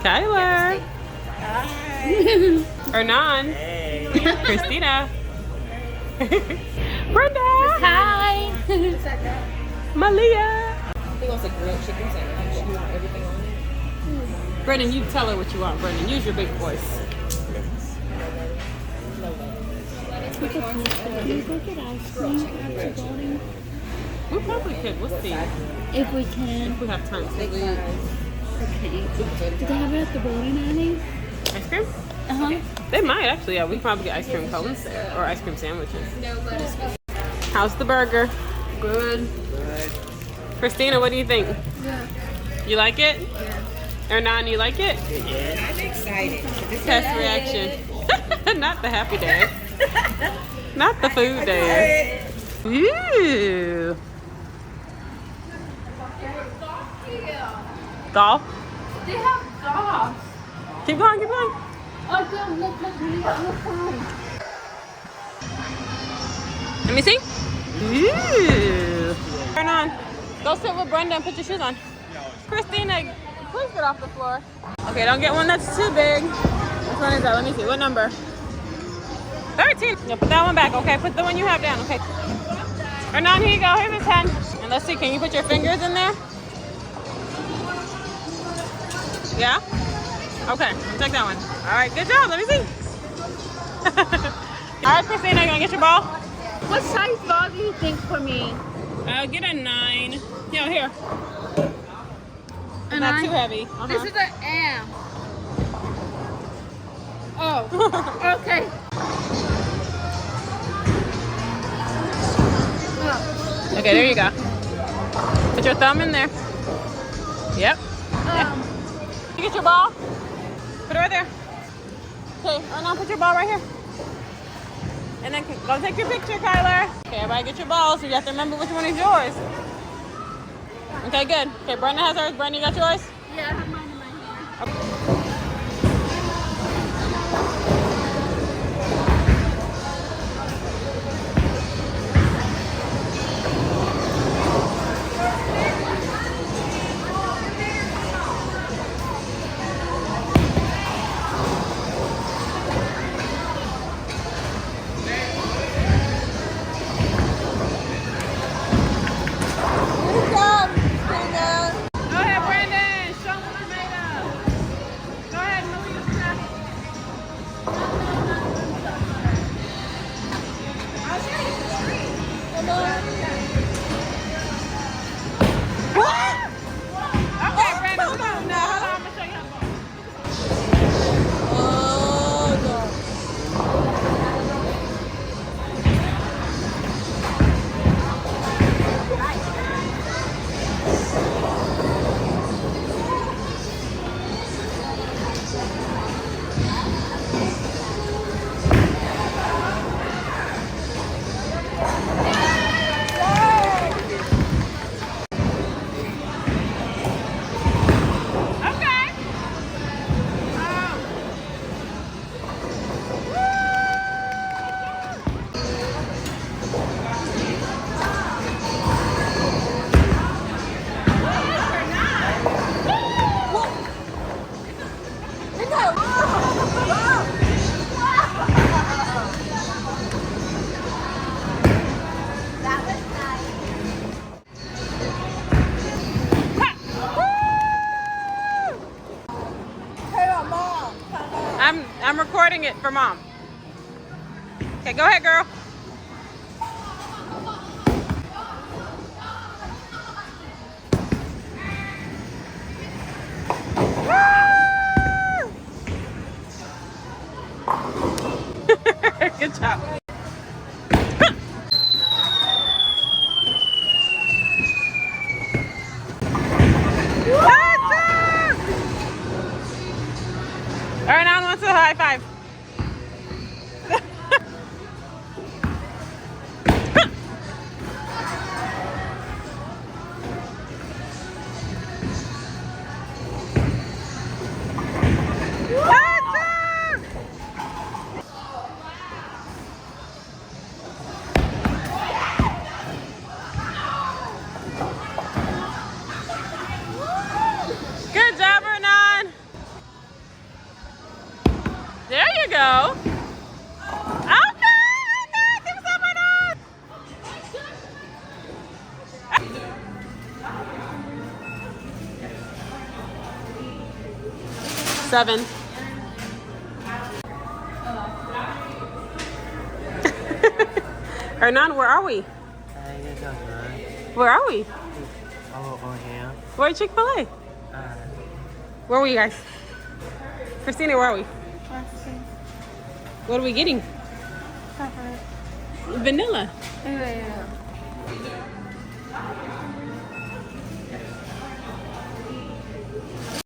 Kyler. Hi. Hernan. Hey. Christina. Brenda. Hi. Malia. He wants a grilled chicken sandwich. You want everything on it? Brendan, you tell her what you want, Brendan. Use your big voice. Can we go get ice cream after voting? We probably could. We'll see. If we can. If we have time. Okay. Do they have it at the bowling alley? Ice cream? Uh-huh. They might, actually. Yeah, we could probably get ice cream cones there. Or ice cream sandwiches. How's the burger? Good. Christina, what do you think? Yeah. You like it? Yeah. Hernan, you like it? Yeah. I'm excited. Test reaction. Not the happy dad. Not the food dad. Ooh. Golf? They have golf. Keep going, keep going. Oh, don't look. Let me see. Ooh. Turn on. Go sit with Brenda and put your shoes on. Christina, please get off the floor. Okay, don't get one that's too big. Which one is that? Let me see. What number? 13. Yeah, put that one back. Okay, put the one you have down. Okay. Hernan, here you go. Here's his hand. And let's see, can you put your fingers in there? Yeah? Okay, check that one. All right, good job. Let me see. All right, Christina, you gonna get your ball? What size ball do you think for me? Get a 9. Yeah, here. A Not 9? too heavy. This is an M. Oh, okay. Okay, there you go. Put your thumb in there. Yep. You get your ball? Put it right there. Okay, now put your ball right here. And then go take your picture, Kyler. Okay, everybody get your balls, so you have to remember which one is yours. Okay, good. Okay, Brenda has hers. Brenda, you got yours? Yeah, I have mine in my hand. Okay. I'm recording it for Mom. Okay, go ahead, girl. Good job. All right, now wants a high five. Good job, Hernan. go. Okay, give us my nose. 7. Hernan, where are we? Where are we? Oh, yeah. We're at Chick-fil-A. Where are we, guys? Christina, where are we? What are we getting? Vanilla. Yeah.